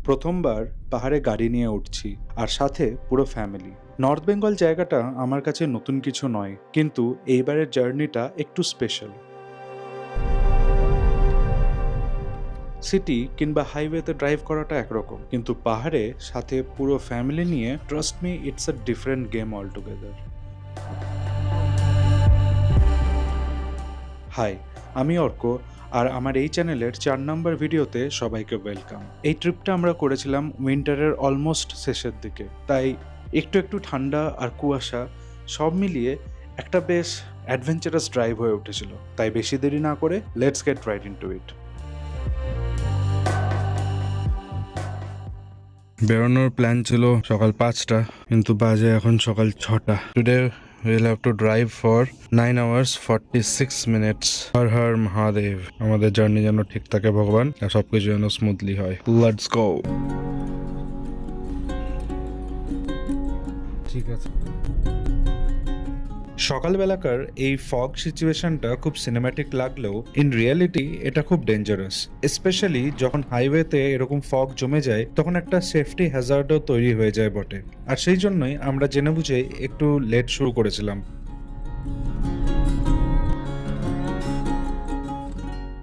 প্রথমবার পাহাড়ে গাড়ি নিয়ে উঠছি, আর সাথে পুরো ফ্যামিলি। নর্থ বেঙ্গল জায়গাটা আমার কাছে নতুন কিছু নয়, কিন্তু এইবারের জার্নিটা একটু স্পেশাল। সিটি কিংবা হাইওয়েতে ড্রাইভ করাটা একরকম, কিন্তু পাহাড়ে সাথে পুরো ফ্যামিলি নিয়ে, trust me, it's a different game all together. Hi, আমি অর্ক, আর আমার এই চ্যানেলের 4 নম্বর ভিডিওতে সবাইকে ওয়েলকাম। এই ট্রিপটা আমরা করেছিলাম উইন্টারের অলমোস্ট শেষের দিকে, তাই একটু একটু ঠান্ডা আর কুয়াশা সব মিলিয়ে একটা বেশ অ্যাডভেঞ্চারাস ড্রাইভ হয়ে উঠেছিল। তাই বেশি দেরি না করে লেটস গেট রাইট ইনটু ইট। বেরোনোর প্ল্যান ছিল সকাল 5টা, কিন্তু বাজে এখন সকাল 6টা। Today we'll have to drive for 9 hours 46 minutes. Har Har Mahadev. আমাদের জার্নি যেন ঠিক থাকে ভগবান, আর সবকিছু যেন স্মুথলি হয়। Let's go. ঠিক আছে। সকালবেলাকার এই ফগ সিচুয়েশনটা খুব সিনেম্যাটিক লাগলেও ইন রিয়েলিটি এটা খুব ডেঞ্জারাস। স্পেশালি যখন হাইওয়েতে এরকম ফগ জমে যায়, তখন একটা সেফটি হ্যাজার্ডও তৈরি হয়ে যায় বটে। আর সেই জন্যই আমরা জেনে বুঝে একটু লেট শুরু করেছিলাম।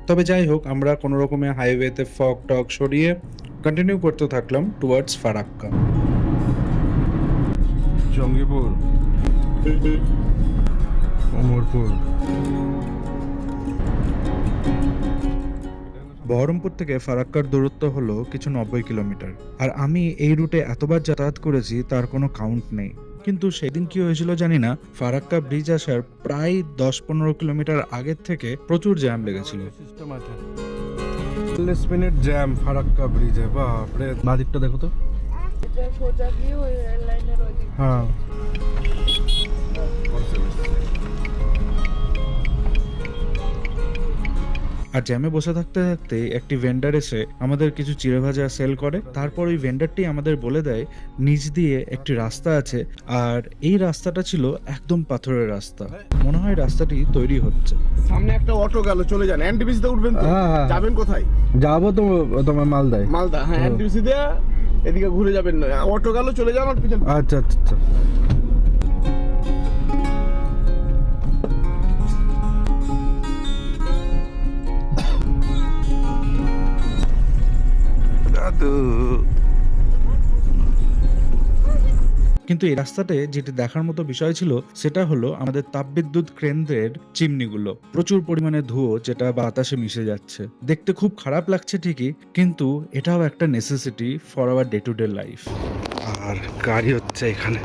তবে যাই হোক, আমরা কোনো রকমে হাইওয়েতে ফগ টগ সরিয়ে কন্টিনিউ করতে থাকলাম টুয়ার্ডস ফারাক্কা। জঙ্গিপুর, অমরপুর। বহরমপুর থেকে ফারাক্কার দূরত্ব হলো কিছু 90 কিলোমিটার। আর আমি এই রুটে এতবার যাতায়াত করেছি তার কোনো কাউন্ট নেই। কিন্তু সেদিন কি হয়েছিল জানি না, ফারাক্কা ব্রিজ আসার প্রায় 10-15 কিলোমিটার আগের থেকে প্রচুর জ্যাম লেগেছিল। 40 মিনিট জ্যাম ফারাক্কা ব্রিজে। বাপরে, বাদিকটা দেখো তো। হ্যাঁ, আর জ্যামে বসে থাকতে থাকতে একটি ভেন্ডার এসে আমাদের কিছু চিড়ে ভাজা সেল করে। তারপর ওই ভেন্ডারটি আমাদের বলে দেয় নিচ দিয়ে একটি রাস্তা আছে, আর এই রাস্তাটা ছিল একদম পাথরের রাস্তা। মনে হয় রাস্তাটি তৈরি হচ্ছে। সামনে একটা অটো গেল, চলে যান। এনটিপিসি তে উঠবেন তো? যাবেন কোথায়? যাবো তো তোমার মালদায়। মালদা, হ্যাঁ। এনটিপিসি দিয়ে এদিকে ঘুরে যাবেন, অটো গেল, চলে যান আর পিছন। আচ্ছা আচ্ছা আচ্ছা। কিন্তু এই রাস্তাতে যেটি দেখার মতো বিষয় ছিল সেটা হলো আমাদের তাপবিদ্যুৎ কেন্দ্রের চিমনিগুলো। প্রচুর পরিমাণে ধুয়ো যেটা বাতাসে মিশে যাচ্ছে। দেখতে খুব খারাপ লাগছে ঠিকই, কিন্তু এটাও একটা necessity for our day to day life. আর গাড়ি হচ্ছে এখানে।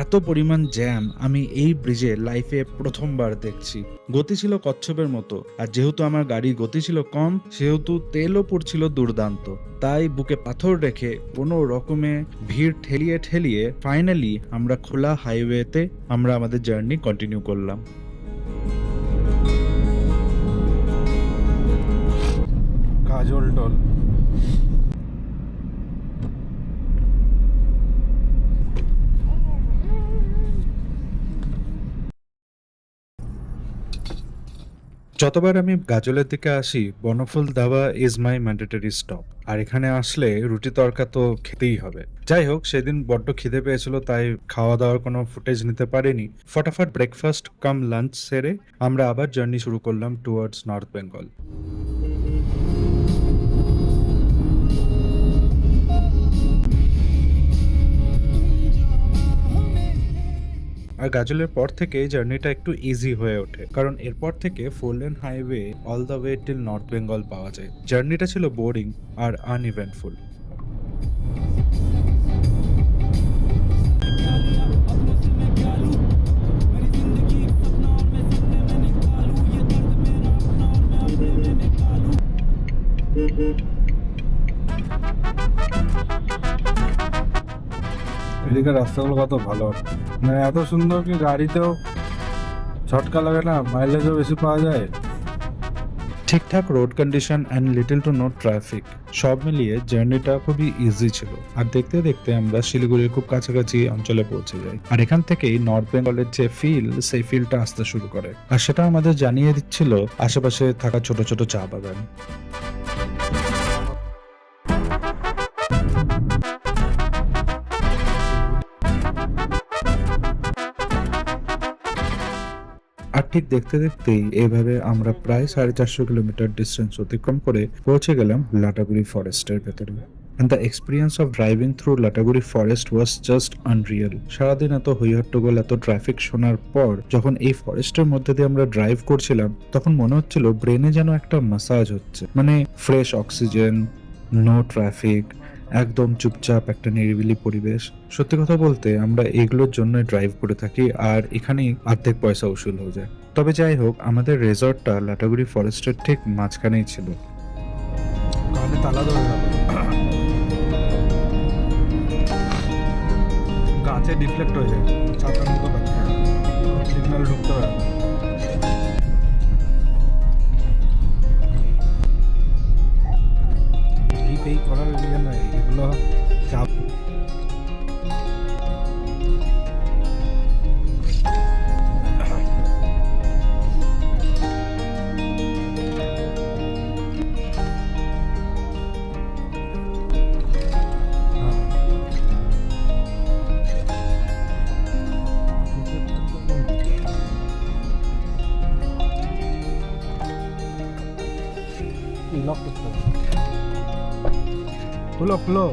এত পরিমাণ জ্যাম আমি এই ব্রিজে লাইফে প্রথমবার দেখছি। গতি ছিল কচ্ছপের মতো, আর যেহেতু আমার গাড়ির গতি ছিল কম, সেহেতু তেলও পড়ছিল দুর্দান্ত। তাই বুকে পাথর রেখে কোনো রকমে ভিড় ঠেলিয়ে ঠেলিয়ে ফাইনালি আমরা খোলা হাইওয়েতে আমরা আমাদের জার্নি কন্টিনিউ করলাম। কাজল টোল। যতবার আমি গাজলের দিকে আসি, Banaphul dhaba is my mandatory stop. আর এখানে আসলে রুটি তরকা তো খেতেই হবে। যাই হোক, সেদিন বড্ড খিদে পেয়েছিল, তাই খাওয়া দাওয়ার কোনো ফুটেজ নিতে পারিনি। ফটাফট ব্রেকফাস্ট কাম লাঞ্চ সেরে আমরা আবার জার্নি শুরু করলাম টুয়ার্ডস নর্থ বেঙ্গল। আর গাজলের পর থেকে জার্নিটা একটু ইজি হয়ে ওঠে, কারণ এরপর থেকে 4 lane highway all the way till north Bengal পাওয়া যায়। জার্নিটা ছিল বোরিং আর আনইভেন্টফুল। এদিকে রাস্তাগুলো কত ভালো, মানে এত সুন্দর কি গাড়িতেও ঝটকা লাগে না, মাইলেজও বেশি পাওয়া যায়। ঠিকঠাক road condition and little to know traffic সব মিলিয়ে জার্নিটা খুবই ইজি ছিল। আর দেখতে দেখতে আমরা শিলিগুড়ির খুব কাছাকাছি অঞ্চলে পৌঁছে যাই। আর এখান থেকেই নর্থ বেঙ্গলের যে ফিল, সেই ফিলটা আসতে শুরু করে। আর সেটা আমাদের জানিয়ে দিচ্ছিল আশেপাশে থাকা ছোট ছোট চা বাগান। আর ঠিক দেখতে দেখতেই এইভাবে আমরা প্রায় 450 কিলোমিটার ডিস্টেন্স অতিক্রম করে পৌঁছে গেলাম লাটাগুড়ি ফরেস্টের ভেতরে। And the experience of driving through Lataguri forest was just unreal. সারাদিন এত হইহট্টগোল, এত ট্রাফিক শোনার পর যখন এই ফরেস্টের মধ্যে দিয়ে আমরা ড্রাইভ করছিলাম, তখন মনে হচ্ছিল ব্রেনে যেন একটা মাসাজ হচ্ছে। মানে ফ্রেশ অক্সিজেন, নো ট্রাফিক, একদম চুপচাপ একটা নিরিবিলি পরিবেশ। সত্যি কথা বলতে আমরা এগুলোর জন্য ড্রাইভ করে থাকি, আর এখানেই অর্ধেক পয়সা উসুল হয়ে যায়। তবে যাই হোক, আমাদের রেজর্টটা লাটাগুড়ি ফরেস্টের ঠিক মাঝখানেই ছিল। কানে তালা ধরে গেল, গাছে ডিফ্লেক্ট হয়ে যায়, ছাতার মতো সিগন্যাল ঢুকতে পারে না। এই করার ইয়ে নাই, এগুলো চাপ। লক করতে হবে। খুলো খুলো।